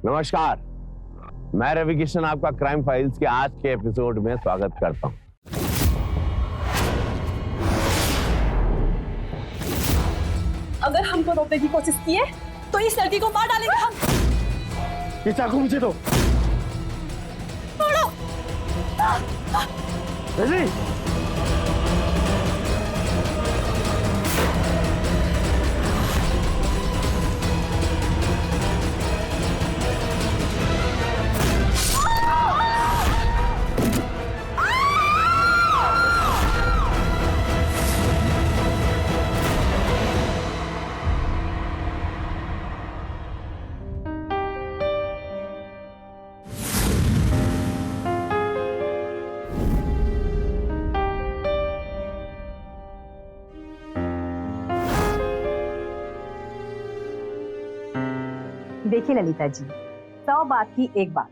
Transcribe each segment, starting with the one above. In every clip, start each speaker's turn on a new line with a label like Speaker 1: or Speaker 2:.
Speaker 1: नमस्कार, मैं रवि किशन आपका क्राइम फाइल्स के आज के एपिसोड में स्वागत करता हूं।
Speaker 2: अगर हमको रोकने की कोशिश की है तो इस लड़की को मार डालेंगे हम।
Speaker 3: ये चाकू मुझे दो।
Speaker 2: छोड़ो।
Speaker 3: रजनी,
Speaker 4: देखिए ललिता जी, 100 बात की एक बात,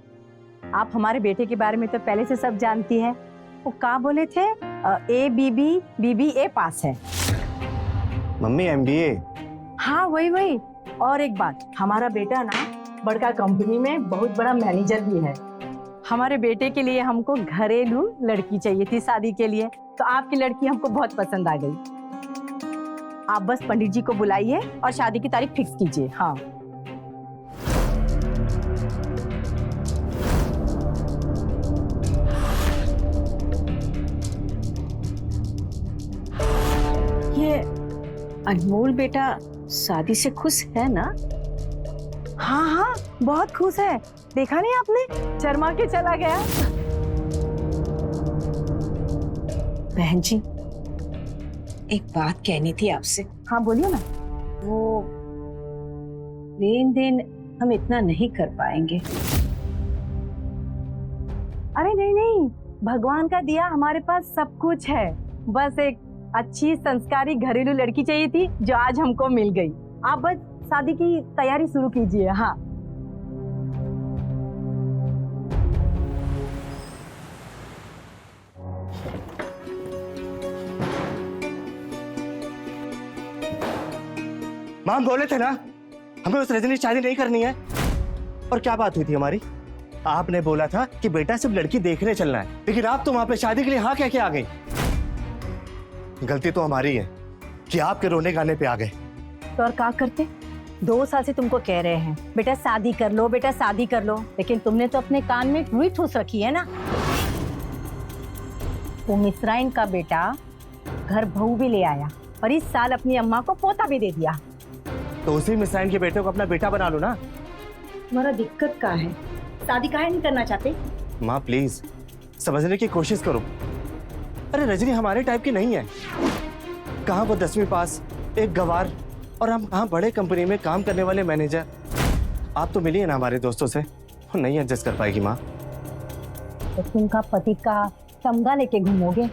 Speaker 4: आप हमारे बेटे के बारे में तो पहले से सब जानती हैं। वो क्या बोले थे, BBA पास है।
Speaker 3: Mummy MBA।
Speaker 4: हाँ वही। और एक बात, हमारा बेटा ना बड़का कंपनी में बहुत बड़ा मैनेजर भी है। हमारे बेटे के लिए हमको घरेलू लड़की चाहिए थी शादी के लिए, तो आपकी लड़की हमको बहुत पसंद आ गई। आप बस पंडित जी को बुलाइए और शादी की तारीख फिक्स कीजिए। हाँ
Speaker 5: अनमोल बेटा शादी से खुश है ना?
Speaker 4: हाँ, बहुत खुश है। देखा नहीं आपने, शर्मा के चला गया।
Speaker 5: बहन जी, एक बात कहनी थी आपसे।
Speaker 4: हाँ बोलिए ना।
Speaker 5: वो लेन देन हम इतना नहीं कर पाएंगे।
Speaker 4: अरे नहीं, भगवान का दिया हमारे पास सब कुछ है। बस एक अच्छी संस्कारी घरेलू लड़की चाहिए थी जो आज हमको मिल गई। आप बस शादी की तैयारी शुरू कीजिए। हाँ
Speaker 3: मां बोले थे ना हमें उस रजनी से शादी नहीं करनी है। और क्या बात हुई थी हमारी? आपने बोला था कि बेटा सिर्फ लड़की देखने चलना है, लेकिन आप तो वहां पे शादी के लिए हाँ कह के आ गई। गलती तो हमारी है कि आपके रोने गाने पे आ गए।
Speaker 4: तो और क्या करते, 2 साल से तुमको कह रहे हैं बेटा शादी कर लो, बेटा शादी कर लो, लेकिन तुमने तो अपने कान में रुई ठूस रखी है ना। वो मिस्राइन का बेटा घर बहू भी ले आया और इस साल अपनी अम्मा को पोता भी दे दिया।
Speaker 3: तो उसी मिसाइल के बेटे को अपना बेटा बना लो ना।
Speaker 4: तुम्हारा दिक्कत क्या है, शादी काहे नहीं करना चाहते?
Speaker 3: माँ प्लीज समझने की कोशिश करो। अरे रजनी हमारे टाइप की नहीं है। कहाँ वो 10वीं पास, एक गवार, और हम कहाँ बड़े कंपनी में काम करने वाले मैनेजर। आप तो मिली है ना हमारे दोस्तों से, वो नहीं एडजस्ट कर पाएगी माँ।
Speaker 4: तो तुमका पति का तमगा लेके घूमोगे,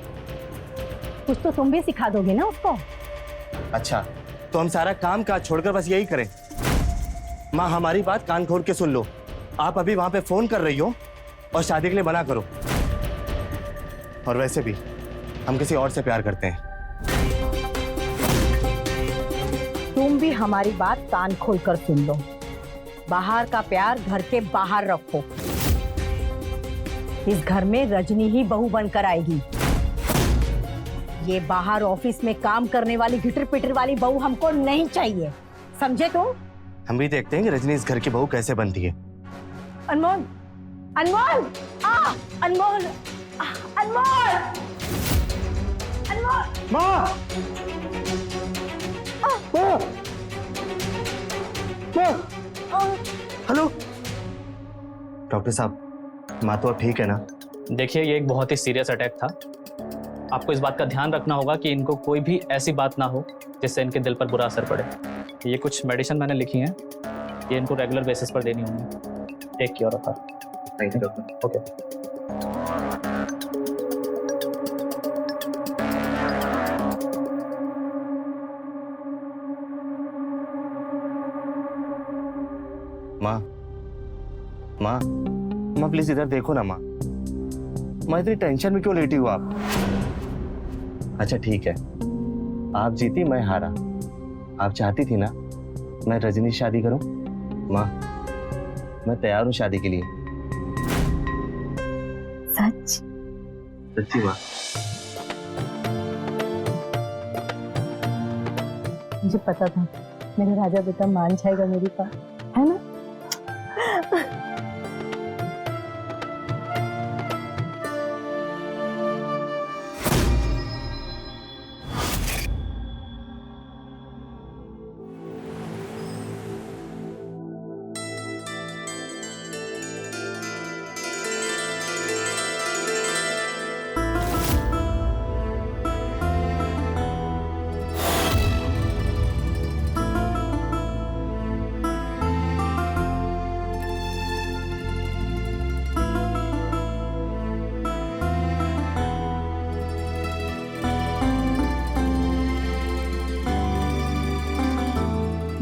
Speaker 4: कुछ तो तुम भी सिखा दोगे ना उसको।
Speaker 3: अच्छा तो हम सारा काम काज छोड़कर बस यही करें? माँ हमारी बात कान खोल के सुन लो। आप अभी वहां पे फोन कर रही हो और शादी के लिए मना करो। और वैसे भी हम किसी और से प्यार करते हैं।
Speaker 4: तुम भी हमारी बात कान खोलकर सुन लो। बाहर का प्यार घर के बाहर रखो। इस घर में रजनी ही बहू बनकर आएगी। ये बाहर ऑफिस में काम करने वाली घिटर पिटर वाली बहू हमको नहीं चाहिए, समझे तुम?
Speaker 3: हम भी देखते हैं कि रजनी इस घर की बहू कैसे बनती है।
Speaker 4: अनमोल, अनमोल, अनमोल, अनमोल, अनमोल।
Speaker 3: माँ! माँ! माँ! हेलो डॉक्टर साहब, माँ तो अब ठीक है ना?
Speaker 6: देखिए ये एक बहुत ही सीरियस अटैक था। आपको इस बात का ध्यान रखना होगा कि इनको कोई भी ऐसी बात ना हो जिससे इनके दिल पर बुरा असर पड़े। ये कुछ मेडिसिन मैंने लिखी हैं, ये इनको रेगुलर बेसिस पर देनी होंगी। Take care of her.
Speaker 3: Thank you doctor.
Speaker 6: Okay.
Speaker 3: माँ, माँ, माँ प्लीज इधर देखो ना माँ। माँ इतनी टेंशन में क्यों लेटी हो आप? अच्छा ठीक है, आप जीती मैं हारा। आप चाहती थी ना मैं रजनी से शादी करूं? माँ मैं तैयार हूँ शादी के लिए।
Speaker 4: सच?
Speaker 3: सच्ची बात।
Speaker 4: मुझे पता था मेरा राजा बेटा मान जाएगा मेरी बात, है ना?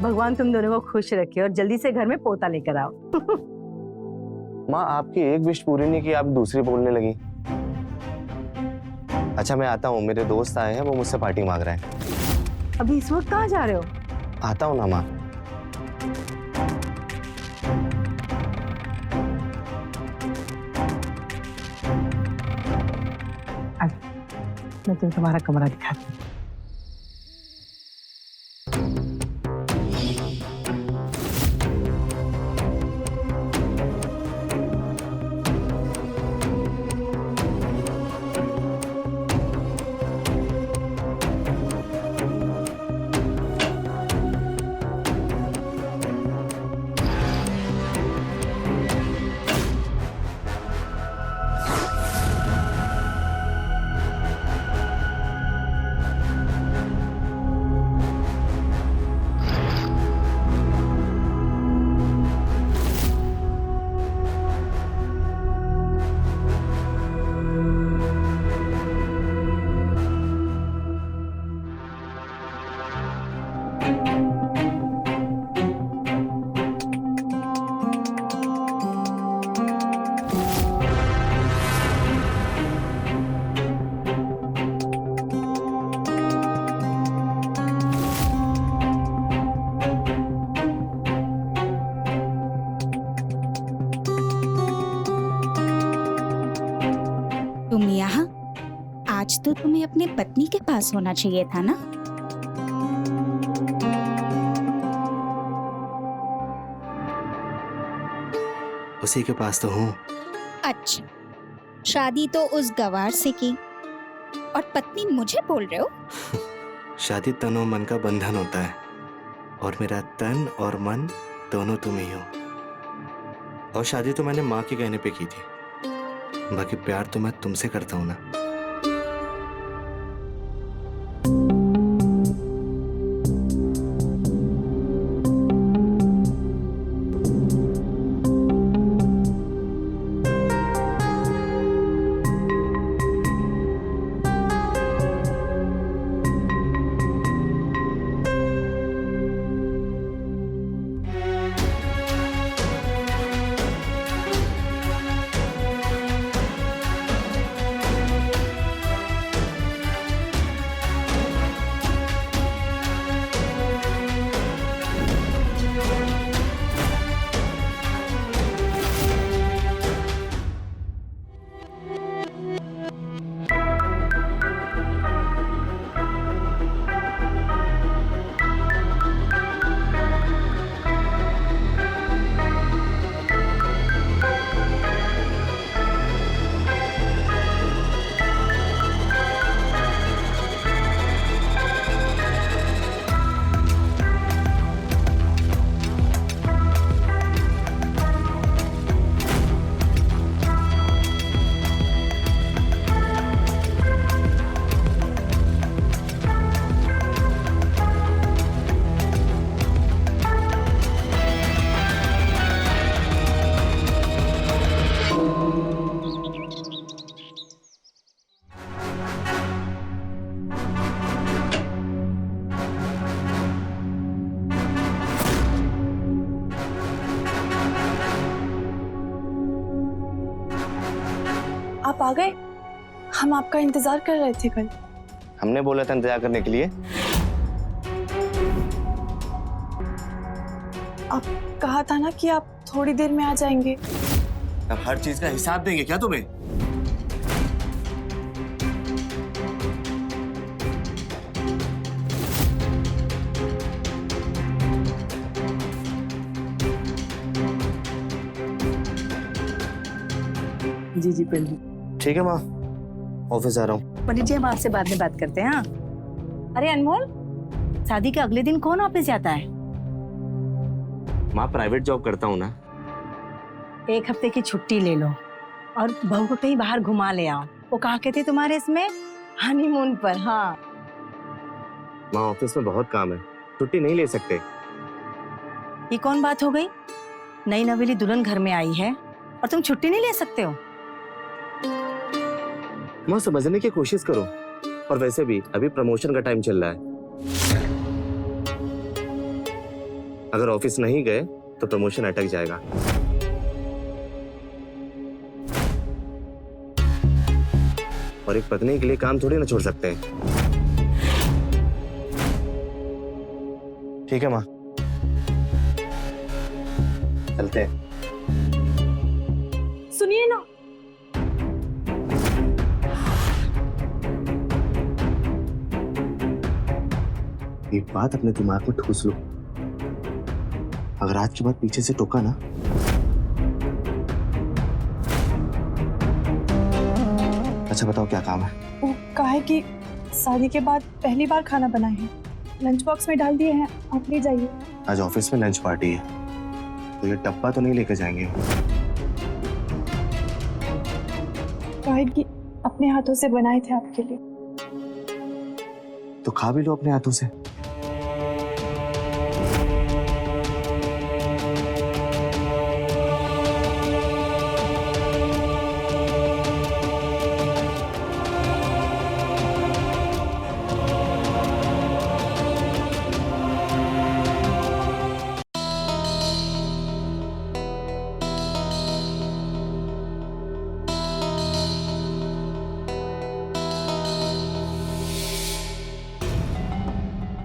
Speaker 4: भगवान तुम दोनों को खुश रखे और जल्दी से घर में पोता लेकर आओ।
Speaker 3: माँ, आपकी एक विश पूरी नहीं की, आप दूसरी बोलने लगी। अच्छा मैं आता हूँ, मेरे दोस्त आए हैं, वो मुझसे पार्टी मांग रहे हैं।
Speaker 4: अभी इस वक्त कहाँ जा रहे हो?
Speaker 3: आता हूँ ना माँ।
Speaker 4: मैं तुम्हें तुम्हारा कमरा दिखाती हूँ।
Speaker 7: तुम यहाँ? आज तो तुम्हें अपने पत्नी के पास होना चाहिए था ना?
Speaker 3: उसी के पास तो हूँ।
Speaker 7: अच्छा, शादी तो उस गवार से की और पत्नी मुझे बोल रहे हो?
Speaker 3: शादी तन और मन का बंधन होता है, और मेरा तन और मन दोनों तुम ही हो। और शादी तो मैंने माँ के कहने पे की थी, बाकी प्यार तो मैं तुमसे करता हूँ ना।
Speaker 2: आप आ गए? हम आपका इंतजार कर रहे थे कल।
Speaker 3: हमने बोला था इंतजार करने के लिए।
Speaker 2: आप कहा था ना कि आप थोड़ी देर में आ जाएंगे।
Speaker 3: अब हर चीज का हिसाब देंगे क्या तुम्हें?
Speaker 4: जी जी पहले
Speaker 3: ठीक है माँ, ऑफिस आ रहा हूँ।
Speaker 4: पंडित जी हम आपसे बाद में बात करते हैं। हाँ अरे अनमोल, शादी के अगले दिन कौन ऑफिस जाता है?
Speaker 3: माँ प्राइवेट जॉब करता हूँ ना।
Speaker 4: एक हफ्ते की छुट्टी ले लो और बहू को कहीं बाहर घुमा ले आओ। वो कहा कहते तुम्हारे इसमें हनीमून पर। हाँ
Speaker 3: माँ ऑफिस में बहुत काम है, छुट्टी नहीं ले सकते।
Speaker 4: ये कौन बात हो गई? नई नवेली दुल्हन घर में आई है और तुम छुट्टी नहीं ले सकते हो?
Speaker 3: माँ समझने की कोशिश करो। और वैसे भी अभी प्रमोशन का टाइम चल रहा है। अगर ऑफिस नहीं गए तो प्रमोशन अटक जाएगा। और एक पत्नी के लिए काम थोड़ी ना छोड़ सकते हैं। ठीक है माँ, चलते हैं।
Speaker 2: सुनिए ना,
Speaker 3: एक बात अपने दिमाग में ठूस लो, अगर आज के बाद पीछे से टोका ना, अच्छा बताओ क्या काम है?
Speaker 2: वो कहा है कि शादी के बाद पहली बार खाना बनाए हैं, लंच बॉक्स में डाल दिए हैं, आप ले जाइए।
Speaker 3: आज ऑफिस में लंच पार्टी है, तो ये डब्बा तो नहीं लेकर जाएंगे?
Speaker 2: कहा है कि अपने हाथों से बनाए थे आपके लिए।
Speaker 3: तो खा भी लो अपने हाथों से।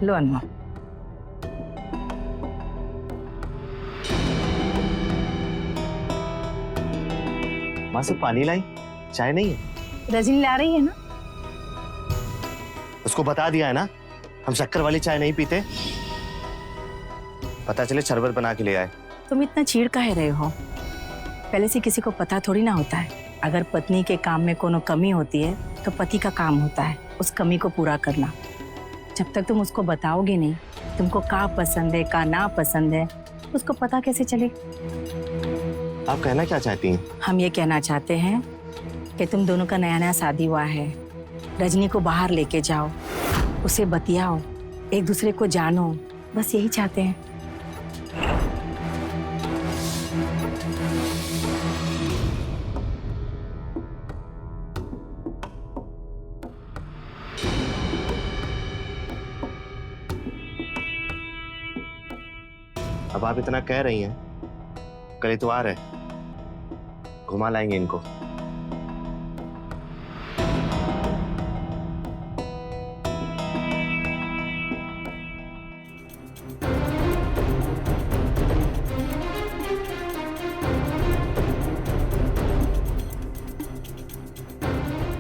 Speaker 4: लो अनमोल।
Speaker 3: माँ से पानी लाई, चाय नहीं है?
Speaker 4: रजनी ला रही है ना?
Speaker 3: उसको बता दिया है ना, हम शक्कर वाली चाय नहीं पीते। पता चले शरबत बना के ले आए।
Speaker 4: तुम इतना चीड़ काहे रहे हो? पहले से किसी को पता थोड़ी ना होता है। अगर पत्नी के काम में कोनो कमी होती है तो पति का काम होता है उस कमी को पूरा करना। जब तक तुम उसको बताओगे नहीं तुमको का पसंद है का ना पसंद है, उसको पता कैसे चलेगा?
Speaker 3: आप कहना क्या चाहती हैं?
Speaker 4: हम ये कहना चाहते हैं कि तुम दोनों का नया नया शादी हुआ है, रजनी को बाहर लेके जाओ, उसे बतियाओ, एक दूसरे को जानो, बस यही चाहते हैं।
Speaker 3: अब आप इतना कह रही हैं, कल इतवार है, घुमा लाएंगे इनको।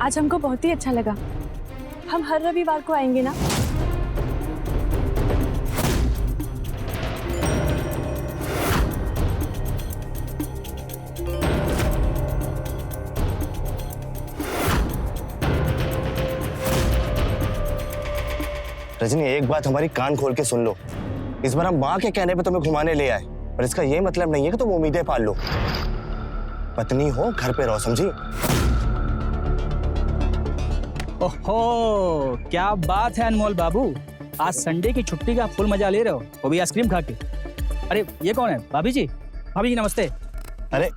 Speaker 2: आज हमको बहुत ही अच्छा लगा। हम हर रविवार को आएंगे ना?
Speaker 3: रजनी एक बात हमारी कान खोल के सुन लो, इस बार हम माँ के कहने पे तुम्हें घुमाने ले आए, पर इसका ये मतलब नहीं है कि तुम उम्मीदें पाल लो। पत्नी हो घर पे रहो, समझी?
Speaker 8: ओहो, क्या बात है अनमोल बाबू, आज संडे की छुट्टी का फुल मजा ले रहे हो, वो भी आइसक्रीम खा के। अरे ये कौन है? भाभी जी? भाभी जी नमस्ते।
Speaker 3: अरे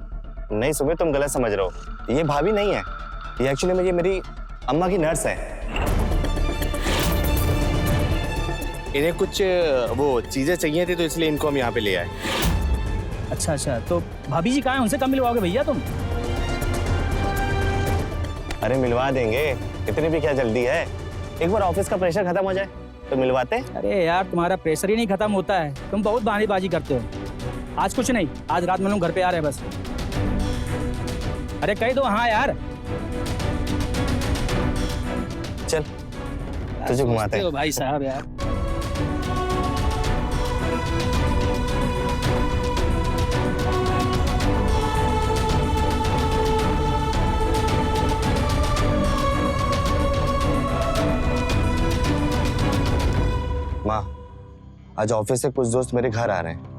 Speaker 3: नहीं सुमित, तुम गलत समझ रहे हो, ये भाभी नहीं है, ये एक्चुअली ये मेरी अम्मा की नर्स है। इन्हें कुछ वो चीजें चाहिए थी तो इसलिए इनको हम यहाँ पे ले आए।
Speaker 8: अच्छा अच्छा, तो भाभी जी कहाँ हैं? उनसे कब मिलवाओगे भैया तुम?
Speaker 3: अरे मिलवा देंगे, इतनी भी क्या जल्दी है, एक बार ऑफिस का प्रेशर खत्म हो जाए तो मिलवाते।
Speaker 8: अरे यार तुम्हारा प्रेशर ही नहीं खत्म होता है, तुम बहुत बहानेबाजी करते हो। आज कुछ नहीं, आज रात में लोग घर पे आ रहे हैं बस। अरे कह दो हाँ यार।
Speaker 3: चल तुझे घुमाते हैं।
Speaker 8: हो भाई साहब यार।
Speaker 3: माँ, आज ऑफिस से कुछ दोस्त मेरे घर आ रहे हैं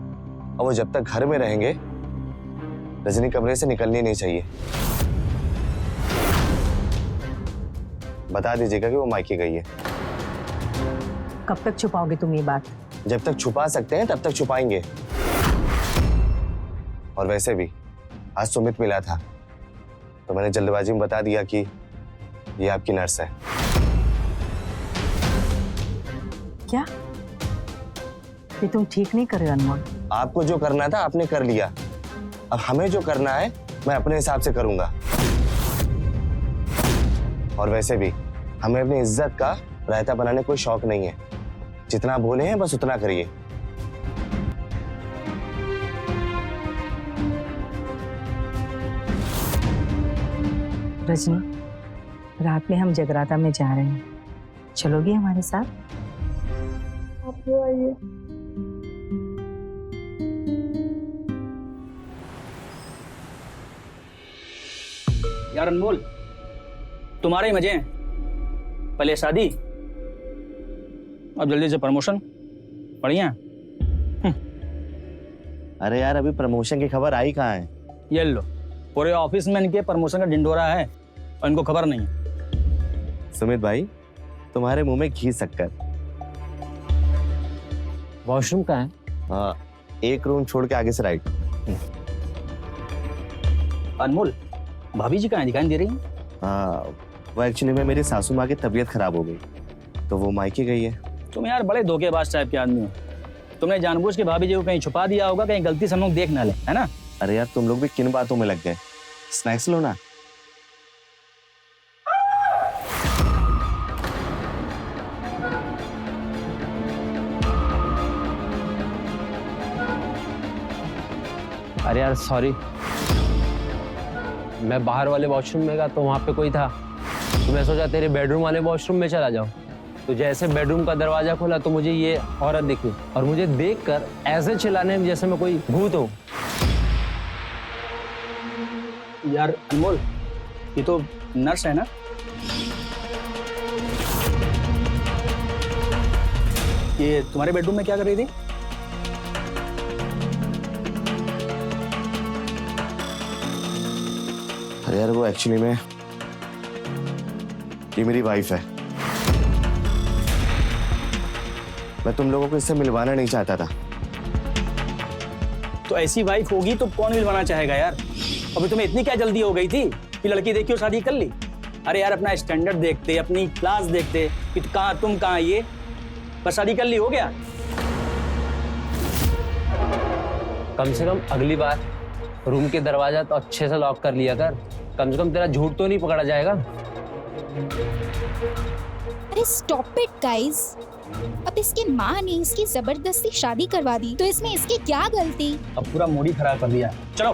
Speaker 3: और वो जब तक घर में रहेंगे रजनी कमरे से निकलनी नहीं चाहिए। बता दीजिएगा कि वो मायके गई है।
Speaker 4: कब तक छुपाओगे तुम ये बात?
Speaker 3: जब तक छुपा सकते हैं तब तक छुपाएंगे। और वैसे भी आज सुमित मिला था तो मैंने जल्दबाजी में बता दिया कि ये आपकी नर्स है।
Speaker 4: क्या ये तुम ठीक नहीं कर रहे हो अनमोल?
Speaker 3: आपको जो करना था आपने कर लिया, अब हमें जो करना है मैं अपने हिसाब से करूंगा। और वैसे भी हमें अपनी इज्जत का रायता बनाने कोई शौक नहीं है। जितना बोले हैं बस उतना करिए।
Speaker 4: रजनी, रात में हम जगराता में जा रहे हैं, चलोगी हमारे साथ?
Speaker 2: आप वो आइए।
Speaker 8: यार अनमोल, तुम्हारे ही मजे हैं। पहले शादी, अब जल्दी से प्रमोशन। बढ़िया।
Speaker 3: अरे यार अभी प्रमोशन की खबर आई कहाँ है?
Speaker 8: ये लो, पूरे ऑफिस में इनके प्रमोशन का ढिंडोरा है और इनको खबर नहीं है।
Speaker 3: सुमित भाई, तुम्हारे मुंह में घी शक्कर।
Speaker 9: वॉशरूम कहाँ है?
Speaker 3: हाँ, एक रूम छोड़ के आगे से राइट।
Speaker 8: अनमोल, भाभी जी कहाँ दिखाई दे रही हैं?
Speaker 3: हाँ, वो एक्चुअली में मेरी सासू माँ की तबीयत खराब हो गई तो वो मायके गई है।
Speaker 8: तुम यार बड़े धोखेबाज टाइप के आदमी हो। तुमने जानबूझ के भाभी जी को कहीं छुपा दिया होगा, कहीं गलती से हम लोग देख ना ले, है ना?
Speaker 3: अरे यार तुम लोग भी किन बातों में लग गए? स्नैक्स लो ना।
Speaker 9: अरे यार सॉरी, मैं बाहर वाले वॉशरूम में गया तो वहाँ पे कोई था, तो मैं सोचा तेरे बेडरूम वाले वॉशरूम में चला जाऊँ। तो जैसे बेडरूम का दरवाजा खोला तो मुझे ये औरत दिखी और मुझे देखकर ऐसे चिल्लाने में जैसे मैं कोई भूत हूँ।
Speaker 8: यार अनमोल, ये तो नर्स है ना? ये तुम्हारे बेडरूम में क्या कर रही थी?
Speaker 3: अरे यार वो एक्चुअली में ये मेरी वाइफ है। मैं तुम लोगों को इससे मिलवाना नहीं चाहता था।
Speaker 8: तो ऐसी वाइफ होगी तो कौन मिलवाना चाहेगा यार? अभी तुम्हें इतनी क्या जल्दी हो गई थी कि लड़की देखी और शादी कर ली? अरे यार अपना स्टैंडर्ड देखते, अपनी क्लास देखते कि कहाँ तुम कहाँ ये, बस शादी कर ली, हो गया।
Speaker 9: कम से कम अगली बार रूम के दरवाजा तो अच्छे से लॉक कर लिया कर, कम से कम तेरा झूठ तो नहीं पकड़ा जाएगा।
Speaker 7: अरे स्टॉप इट गाइस, अब इसकी माँ ने इसकी जबरदस्ती शादी करवा दी तो इसमें इसकी क्या गलती?
Speaker 8: अब पूरा मूड ही खराब कर दिया। चलो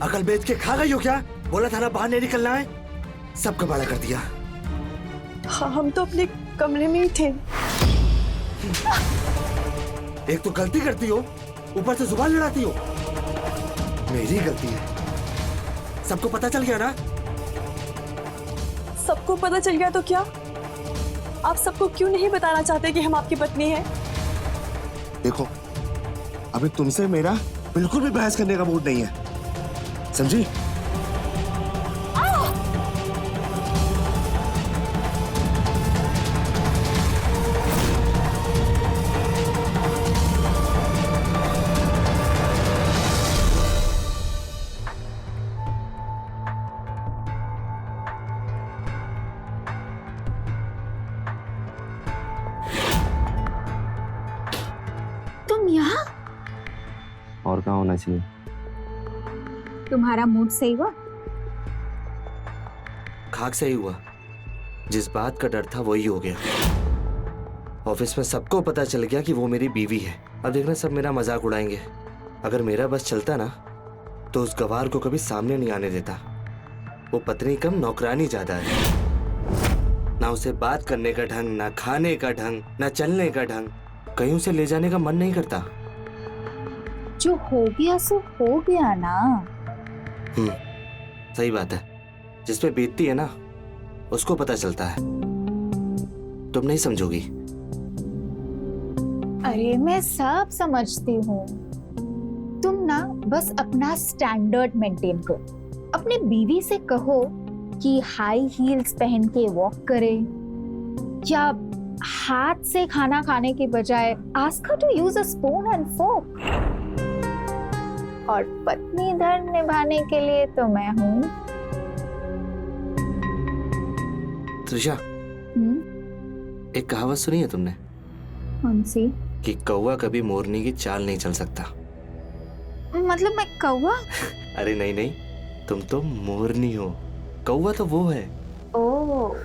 Speaker 10: अकल बेच के खा गई हो क्या? बोला था ना बाहर नहीं निकलना है, सब कमाल कर दिया।
Speaker 2: हाँ, हम तो अपने कमरे में ही थे।
Speaker 10: एक तो गलती करती हो, ऊपर से जुबान लड़ाती हो। मेरी गलती है, सबको पता चल गया ना?
Speaker 2: सबको पता चल गया तो क्या? आप सबको क्यों नहीं बताना चाहते कि हम आपकी पत्नी हैं?
Speaker 10: देखो, अभी तुमसे मेरा बिल्कुल भी बहस करने का मूड नहीं है, समझी?
Speaker 7: तुम यहाँ?
Speaker 3: और कहाँ होना चाहिए?
Speaker 7: तुम्हारा मूड सही हुआ?
Speaker 3: खाक सही हुआ। जिस बात का डर था वही हो गया। ऑफिस में सबको पता चल गया कि वो मेरी बीवी है। अब देखना सब मेरा मजाक उड़ाएंगे। अगर मेरा बस चलता ना तो उस गवार को कभी सामने नहीं आने देता। वो पत्नी कम नौकरानी ज्यादा है। ना उसे बात करने का ढंग, ना खाने का ढंग, ना चलने का ढंग। कहीं उसे ले जाने का मन नहीं करता।
Speaker 7: जो हो गया सो हो गया ना।
Speaker 3: सही बात है। जिस पे बीतती है ना उसको पता चलता है। तुम नहीं समझोगी।
Speaker 7: अरे मैं सब समझती हूँ। तुम ना बस अपना स्टैंडर्ड मेंटेन करो। अपने बीवी से कहो कि हाई हील्स पहन के वॉक करे, या हाथ से खाना खाने के बजाय ask her to use a spoon and fork. और पत्नी धर्म निभाने के लिए तो मैं हूँ।
Speaker 3: त्रिशा, एक कहावत सुनी है तुमने?
Speaker 7: कौन सी?
Speaker 3: कि कौवा कभी मोरनी की चाल नहीं चल सकता।
Speaker 7: मतलब मैं कौवा?
Speaker 3: अरे नहीं नहीं, तुम तो मोरनी हो। कौवा तो वो है।
Speaker 7: ओह,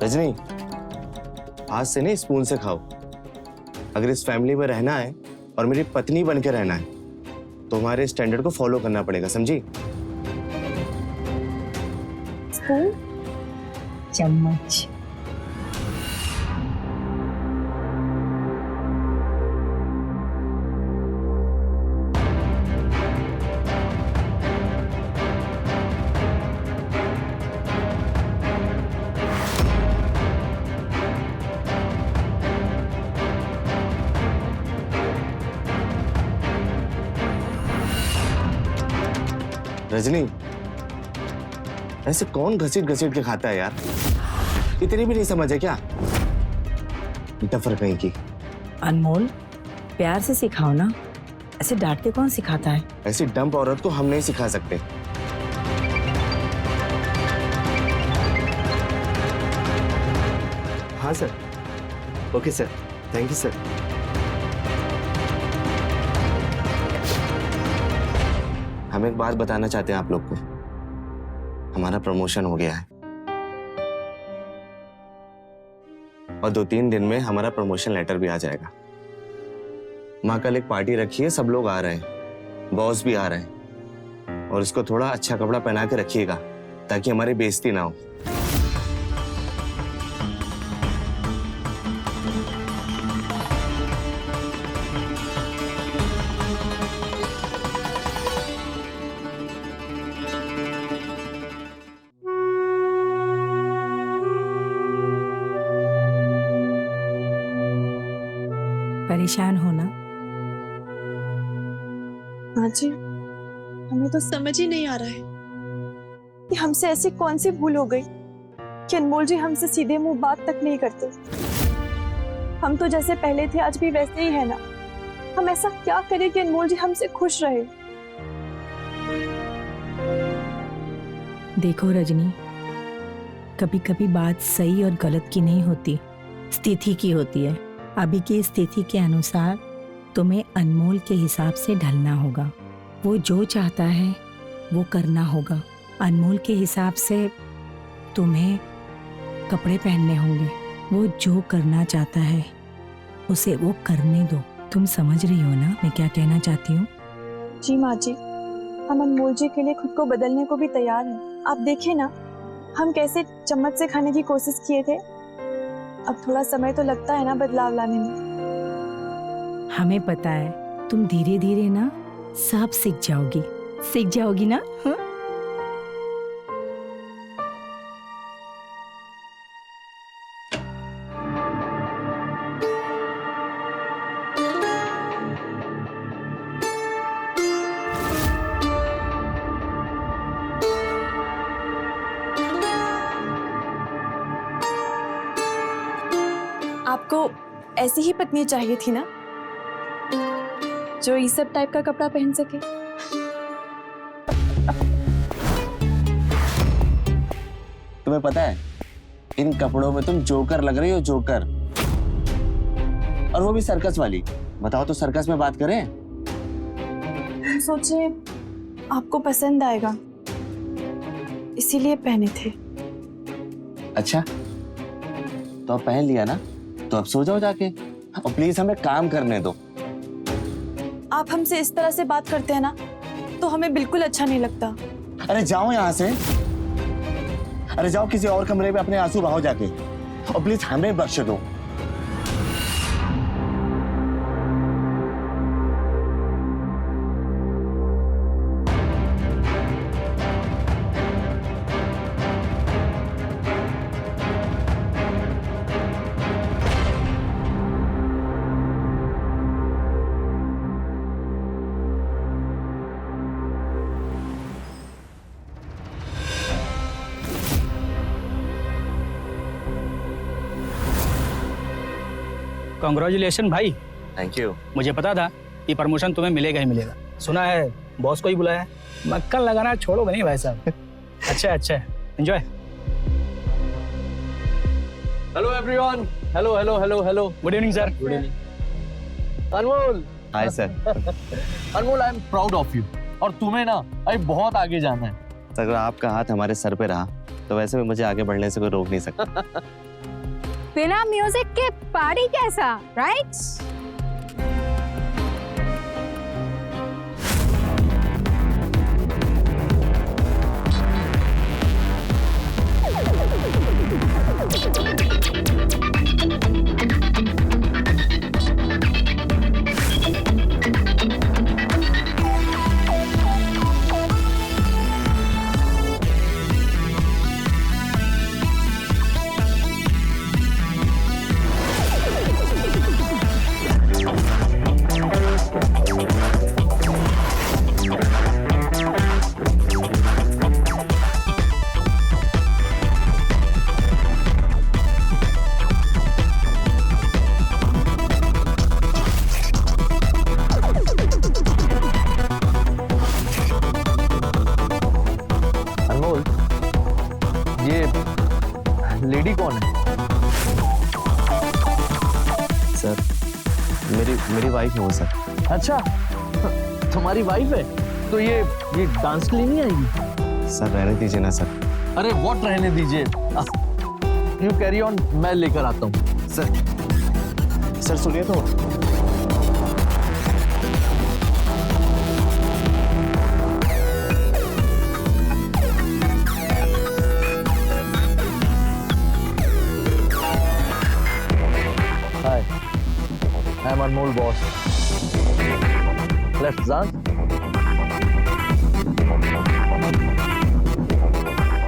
Speaker 3: रजनी, हाथ से नहीं स्पून से खाओ। अगर इस फैमिली में रहना है और मेरी पत्नी बन के रहना है तो हमारे स्टैंडर्ड को फॉलो करना पड़ेगा, समझी?
Speaker 5: स्पून, चम्मच।
Speaker 3: रजनी, ऐसे कौन घसीट घसीट के खाता है यार? इतनी भी नहीं समझ है क्या? डफर कहीं की।
Speaker 5: अनमोल, प्यार से सिखाओ ना, ऐसे डांट के कौन सिखाता है?
Speaker 3: ऐसी डंप औरत को हम नहीं सिखा सकते। हाँ sir. Okay sir, thank you sir. हम एक बात बताना चाहते हैं आप लोग को। हमारा प्रमोशन हो गया है और 2-3 दिन में हमारा प्रमोशन लेटर भी आ जाएगा। माँ कल एक पार्टी रखी है, सब लोग आ रहे हैं, बॉस भी आ रहे हैं, और इसको थोड़ा अच्छा कपड़ा पहना के रखिएगा ताकि हमारी बेइज्जती ना हो।
Speaker 5: परेशान हो ना?
Speaker 2: हाँ जी, हमें तो समझ ही नहीं आ रहा है कि हमसे ऐसी कौन सी भूल हो गई कि अनमोल जी हमसे सीधे मुंह बात तक नहीं करते। हम तो जैसे पहले थे आज भी वैसे ही है ना। हम ऐसा क्या करें कि अनमोल जी हमसे खुश रहे?
Speaker 5: देखो रजनी, कभी कभी बात सही और गलत की नहीं होती, स्थिति की होती है। अभी की स्थिति के अनुसार तुम्हें अनमोल के हिसाब से ढलना होगा। वो जो चाहता है वो करना होगा। अनमोल के हिसाब से तुम्हें कपड़े पहनने होंगे। वो जो करना चाहता है उसे वो करने दो। तुम समझ रही हो ना मैं क्या कहना चाहती हूँ?
Speaker 2: जी माँ जी, हम अनमोल जी के लिए खुद को बदलने को भी तैयार हैं। आप देखिए ना, हम कैसे चम्मच से खाने की कोशिश किए थे। अब थोड़ा समय तो लगता है ना बदलाव लाने में।
Speaker 5: हमें पता है तुम धीरे धीरे ना सब सीख जाओगी ना? हाँ?
Speaker 2: आपको ऐसी ही पत्नी चाहिए थी ना, जो इस सब टाइप का कपड़ा पहन सके।
Speaker 3: तुम्हें पता है इन कपड़ों में तुम जोकर लग रही हो, जोकर। और वो भी सर्कस वाली। बताओ तो सर्कस में बात करें।
Speaker 2: हम सोचे आपको पसंद आएगा, इसीलिए पहने थे।
Speaker 3: अच्छा तो अब पहन लिया ना, तो अब सो जाओ जाके। और प्लीज हमें काम करने दो।
Speaker 2: आप हमसे इस तरह से बात करते हैं ना, तो हमें बिल्कुल अच्छा नहीं लगता।
Speaker 3: अरे जाओ यहाँ से। अरे जाओ किसी और कमरे में अपने आंसू बहाओ जाके। और प्लीज हमें बख्श दो।
Speaker 8: कांग्रेचुलेशन भाई।
Speaker 3: Thank you.
Speaker 8: मुझे पता था कि प्रमोशन तुम्हें मिलेगा ही मिलेगा। सुना है बॉस को ही बुलाया है। मक्खन लगाना छोड़ोगे नहीं भाई साहब। अच्छा अच्छा, enjoy.
Speaker 9: Hello everyone. Hello hello hello hello.
Speaker 8: Good evening sir.
Speaker 9: Good evening. Anmol.
Speaker 3: Hi sir.
Speaker 9: Anmol I am proud of you. और तुम्हें ना अभी बहुत आगे जाना है।
Speaker 3: अगर आपका हाथ हमारे सर पे रहा तो वैसे भी मुझे आगे बढ़ने से कोई रोक नहीं सकता।
Speaker 7: बिना म्यूजिक के पार्टी कैसा, राइट?
Speaker 9: लेडी कौन है?
Speaker 3: सर मेरी वाइफ है वो सर।
Speaker 9: अच्छा तुम्हारी वाइफ है? तो ये डांस के लिए नहीं आएगी?
Speaker 3: सर रहने दीजिए ना सर।
Speaker 9: अरे व्हाट रहने दीजिए, यू कैरी ऑन, मैं लेकर आता हूँ।
Speaker 3: सर सुनिए तो।
Speaker 9: Hi, I'm Anmol boss. Let's dance.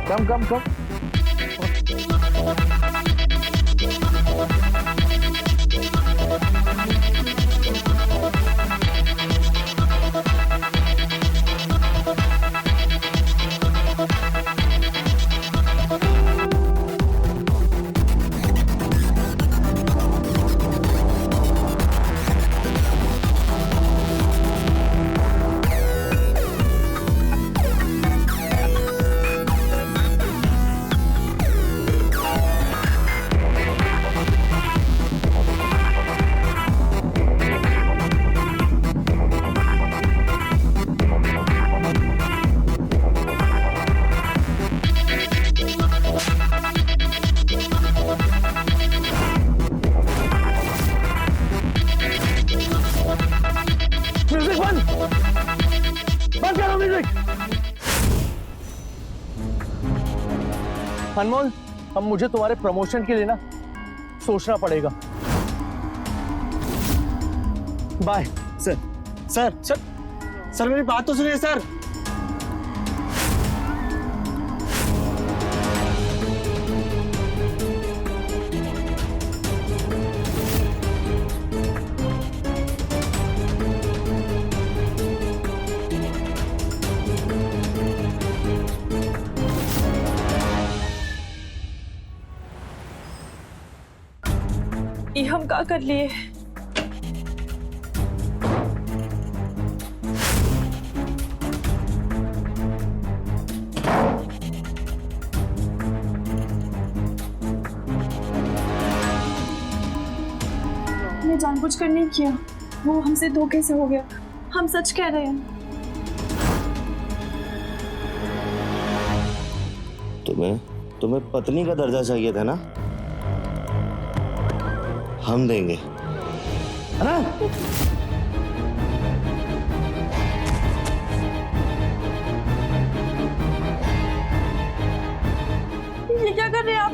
Speaker 9: Come.
Speaker 3: अनमोल, अब मुझे तुम्हारे प्रमोशन के लिए ना सोचना पड़ेगा। Bye. Sir sir sir sir मेरी बात तो सुनिए सर।
Speaker 2: ये हम क्या कर लिए? हमने जानबूझकर नहीं किया, वो हमसे धोखे से हो गया। हम सच कह रहे हैं।
Speaker 3: तुम्हें पत्नी का दर्जा चाहिए था ना? हम देंगे, है ना?
Speaker 2: ये क्या कर रहे हैं आप?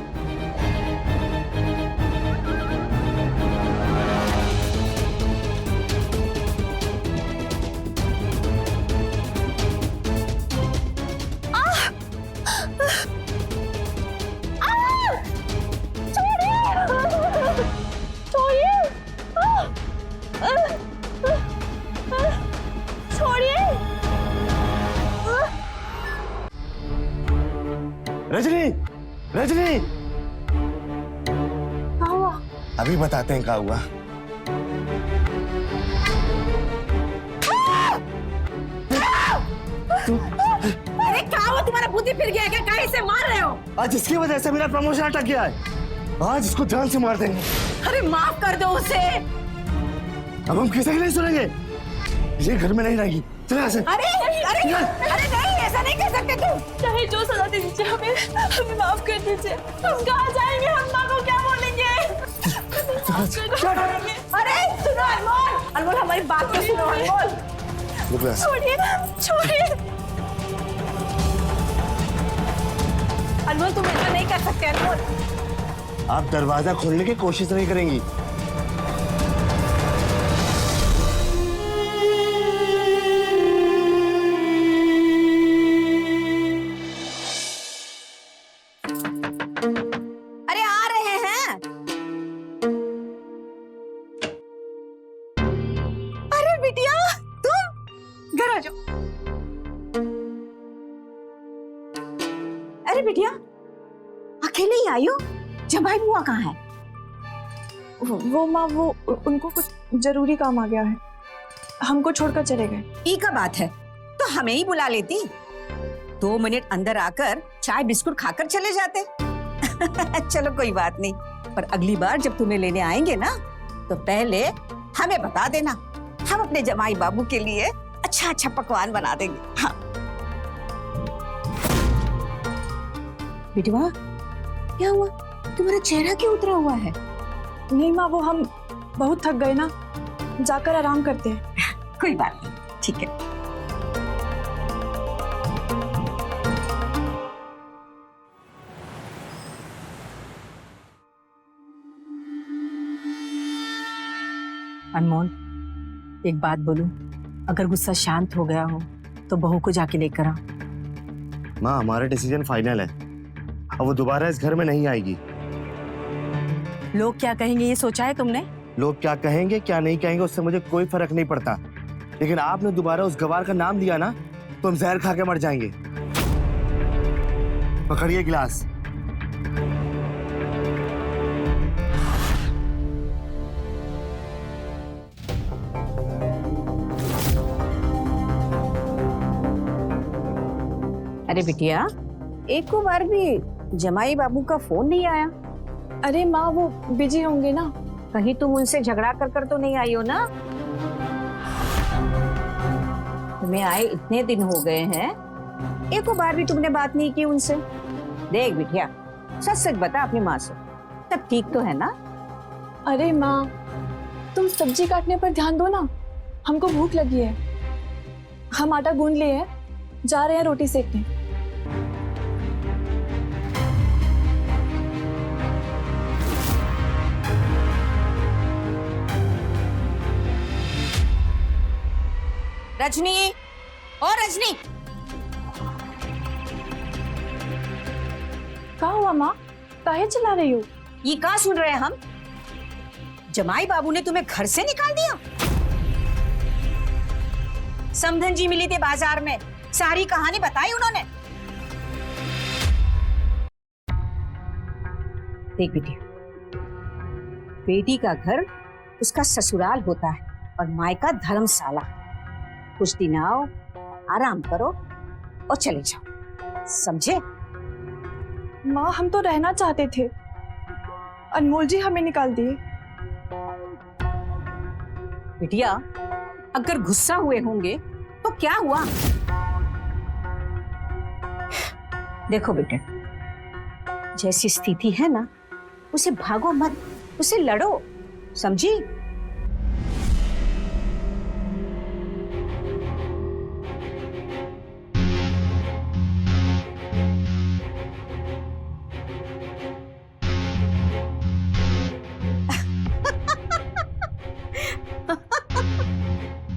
Speaker 3: रजनी, रजनी,
Speaker 2: क्या हुआ?
Speaker 3: अभी बताते हैं क्या हुआ।
Speaker 4: अरे क्या हुआ? तुम्हारा बुद्धि फिर गया क्या? काहे से मार रहे हो?
Speaker 3: आज इसकी वजह से मेरा प्रमोशन अटक गया है। आज इसको जान से मार देंगे।
Speaker 4: अरे माफ कर दो उसे।
Speaker 3: अब हम किसी की नहीं सुनेंगे। ये घर में नहीं रहेगी। चले यहाँ से।
Speaker 4: अरे अरे अरे नहीं, ऐसा नहीं कर सकते तुम।
Speaker 2: चाहे जो सजा दे दीजिए, हमें माफ कर दीजिए। हम कहाँ जाएंगे? हम माँ को क्या बोलेंगे?
Speaker 4: अरे सुनो अनमोल, अनमोल हमारी बात तो सुनो अनमोल।
Speaker 2: छोड़िए, छोड़िए।
Speaker 4: अनमोल तुम ऐसा नहीं कर सकते अनमोल।
Speaker 3: आप दरवाजा खोलने की कोशिश नहीं करेंगी।
Speaker 4: अरे आ रहे हैं। अरे बिटिया तुम घर आ जाओ। अरे बिटिया अकेले ही आई हो? जमाई बुआ कहाँ है?
Speaker 2: वो माँ, वो उनको कुछ जरूरी काम आ गया है, हमको छोड़कर चले गए।
Speaker 11: ई का बात है तो हमें ही बुला लेती। 2 मिनट अंदर आकर चाय बिस्कुट खाकर चले जाते। चलो कोई बात नहीं, पर अगली बार जब तुम्हें लेने आएंगे ना तो पहले हमें बता देना। हम अपने जमाई बाबू के लिए अच्छा अच्छा पकवान बना देंगे। हाँ। बेटवा क्या हुआ? तुम्हारा चेहरा क्यों उतरा हुआ है?
Speaker 2: नहीं माँ, वो हम बहुत थक गए ना, जाकर आराम करते हैं।
Speaker 11: कोई बात नहीं, ठीक है।
Speaker 4: अनमोल एक बात बोलूं, अगर गुस्सा शांत हो गया हो तो बहू को जाके लेकर आ।
Speaker 3: माँ हमारा डिसीजन फाइनल है। अब वो दोबारा इस घर में नहीं आएगी।
Speaker 4: लोग क्या कहेंगे ये सोचा है तुमने?
Speaker 3: लोग क्या कहेंगे क्या नहीं कहेंगे उससे मुझे कोई फर्क नहीं पड़ता, लेकिन आपने दोबारा उस गवार का नाम लिया ना तो हम जहर खा के मर जाएंगे। पकड़िए गिलास।
Speaker 11: अरे बिटिया एक को बार भी जमाई बाबू का फोन नहीं आया?
Speaker 2: अरे माँ वो बिजी होंगे ना।
Speaker 11: कहीं तुम उनसे झगड़ा कर तो नहीं आई हो ना? तुम्हें आए इतने दिन हो गए हैं, एक बार भी तुमने बात नहीं की उनसे। देख बिटिया सच सच बता अपनी माँ से, सब ठीक तो है ना?
Speaker 2: अरे माँ तुम सब्जी काटने पर ध्यान दो ना, हमको भूख लगी है। हम आटा गूंद लिए हैं, जा रहे हैं रोटी सेकने।
Speaker 11: रजनी, और रजनी,
Speaker 2: क्या हुआ माँ? काहे चिल्ला रही हो?
Speaker 11: ये कहाँ सुन रहे हैं हम? जमाई बाबू ने तुम्हें घर से निकाल दिया? समधन जी मिली थी बाजार में, सारी कहानी बताई उन्होंने। देख बेटी, बेटी का घर उसका ससुराल होता है और मायका धर्मशाला। कुछ दिन आओ, आराम करो और चले जाओ, समझे?
Speaker 2: माँ हम तो रहना चाहते थे, अनमोल जी हमें निकाल दिए।
Speaker 11: बिटिया, अगर गुस्सा हुए होंगे तो क्या हुआ? देखो बेटे, जैसी स्थिति है ना, उसे भागो मत, उसे लड़ो, समझी?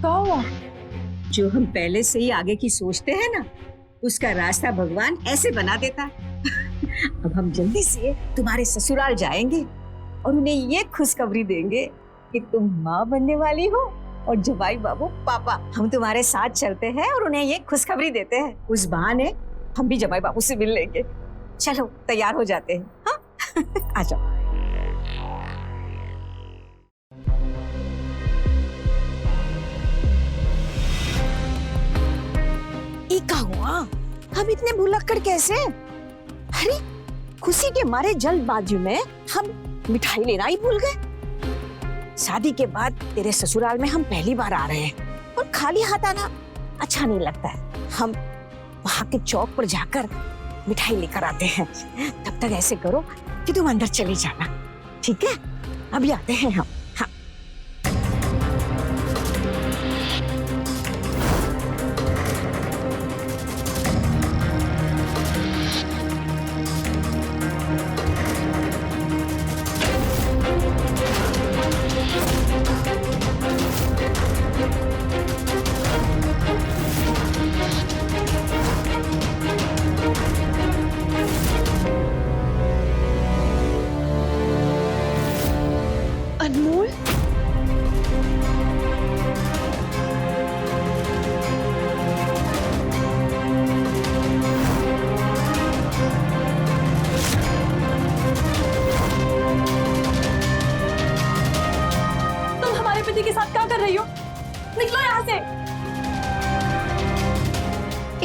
Speaker 2: क्या हुआ?
Speaker 11: जो हम पहले से ही आगे की सोचते हैं ना, उसका रास्ता भगवान ऐसे बना देता है। अब हम जल्दी से तुम्हारे ससुराल जाएंगे और उन्हें ये खुशखबरी देंगे कि तुम माँ बनने वाली हो और जवाई बाबू पापा। हम तुम्हारे साथ चलते हैं और उन्हें ये खुशखबरी देते हैं। उस बहाने हम भी जवाई बाबू से मिल लेंगे। चलो तैयार हो जाते हैं। हाँ आ जाओ। क्या हुआ? हम इतने भुलक्कड़ कैसे? अरे खुशी के मारे जल्दबाजी में हम मिठाई लेना ही भूल गए। शादी के बाद तेरे ससुराल में हम पहली बार आ रहे हैं और खाली हाथ आना अच्छा नहीं लगता है। हम वहां के चौक पर जाकर मिठाई लेकर आते हैं। तब तक ऐसे करो कि तुम अंदर चली जाना, ठीक है? अभी आते हैं हम। हाँ।
Speaker 2: अनमोल, तुम हमारे पति के साथ क्या कर रही हो? निकलो यहाँ से।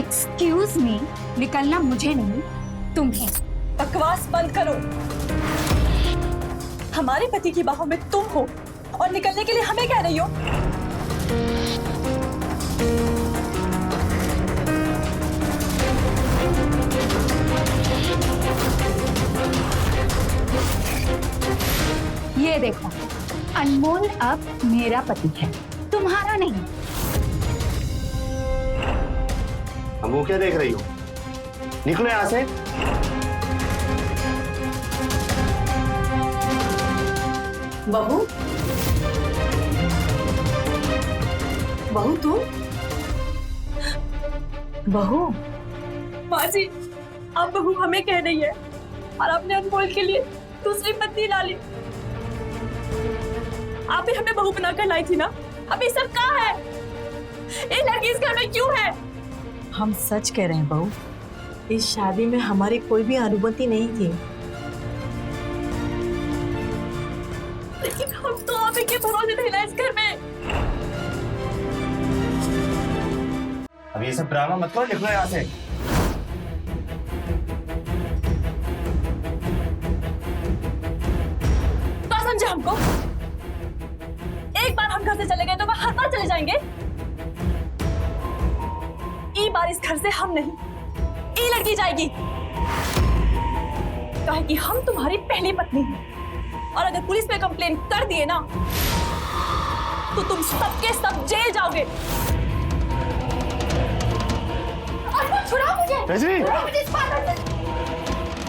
Speaker 7: एक्सक्यूज मी, निकलना मुझे नहीं तुम्हें।
Speaker 2: बकवास बंद करो। हमारे पति की बाहों में तुम हो और निकलने के लिए हमें कह रही हो?
Speaker 7: ये देखो, अनमोल अब मेरा पति है, तुम्हारा नहीं।
Speaker 3: हम वो क्या देख रही हो? निकलो यहाँ से।
Speaker 4: बहू, बहू तुम? बहू,
Speaker 2: माँ जी, अब बहू हमें कह रही है और आपने अनमोल के लिए दूसरी पत्नी ला ली। आप ही हमें बहू बनाकर लाई थी ना? अब ये सब कहाँ है? ये लड़की इस घर में क्यों है?
Speaker 4: हम सच कह रहे हैं बहू, इस शादी में हमारी कोई भी अनुमति नहीं थी।
Speaker 2: लेकिन हम तो आप ही के भरोसे थे ना इस घर में।
Speaker 3: अब ये सब ड्रामा मत करो, निकलो यहाँ से।
Speaker 2: क्या समझे हमको? एक बार हम घर से चले गए तो हर बार चले जाएंगे? ई बार इस घर से हम नहीं, ई लड़की जाएगी। कहे कि हम तुम्हारी पहली पत्नी हैं और अगर पुलिस में कंप्लेन कर दिए ना तो तुम सबके सब जेल जाओगे। छुड़ाओ मुझे।
Speaker 3: रजनी!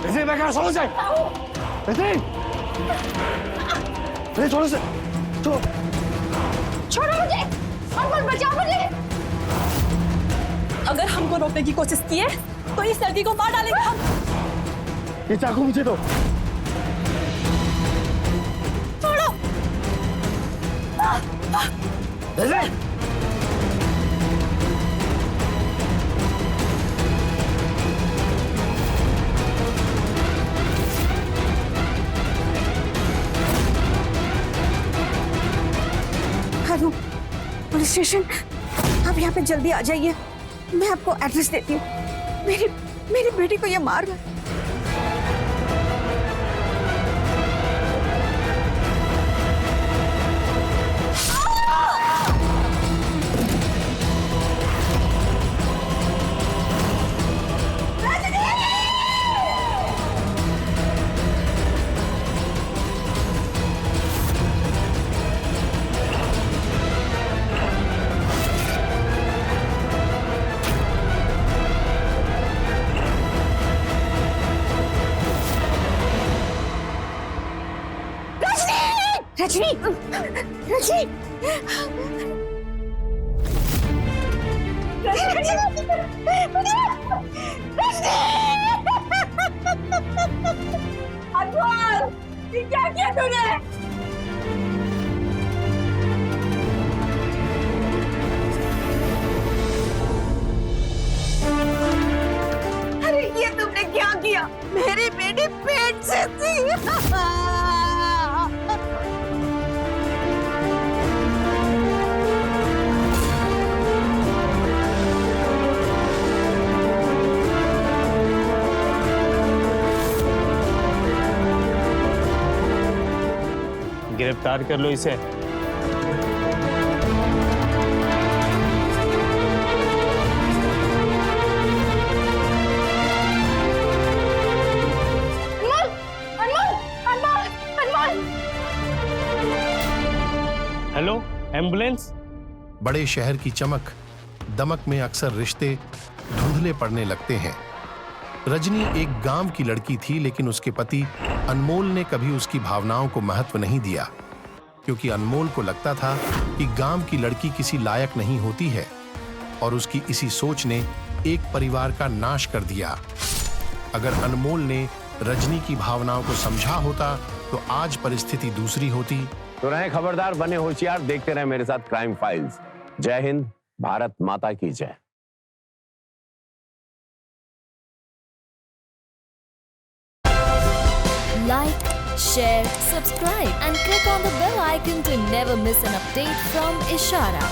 Speaker 3: रजनी, मैं क्या समझ जाए? रजनी! रजनी, थोड़ा सा
Speaker 7: छोड़ो मुझे, अनमोल बचाओ मुझे।
Speaker 2: अगर हमको रोकने की कोशिश किए तो इस लड़की को मार डालेंगे हम।
Speaker 3: ये चाकू मुझे दो।
Speaker 2: छोड़ो।
Speaker 11: हेलो पुलिस स्टेशन, आप यहाँ पे जल्दी आ जाइए। मैं आपको एड्रेस देती हूँ। मेरी बेटी को ये मार रहा है। रजनी, रजनी,
Speaker 2: अनमोल, ये क्या किया तूने?
Speaker 11: अरे ये तुमने क्या किया? मेरी बेटी पेट से थी।
Speaker 3: गिरफ्तार कर लो इसे। Hello, ambulance.
Speaker 12: बड़े शहर की चमक दमक में अक्सर रिश्ते धुंधले पड़ने लगते हैं। रजनी एक गांव की लड़की थी, लेकिन उसके पति अनमोल ने कभी उसकी भावनाओं को महत्व नहीं दिया, क्योंकि अनमोल को लगता था कि गांव की लड़की किसी लायक नहीं होती है, और उसकी इसी सोच ने एक परिवार का नाश कर दिया। अगर अनमोल ने रजनी की भावनाओं को समझा होता तो आज परिस्थिति दूसरी होती।
Speaker 1: तो रहे खबरदार, बने होशियार, देखते रहे मेरे साथ क्राइम फाइल्स। जय हिंद, भारत माता की जय।
Speaker 13: Like, share, subscribe and click on the bell icon to never miss an update from Ishara.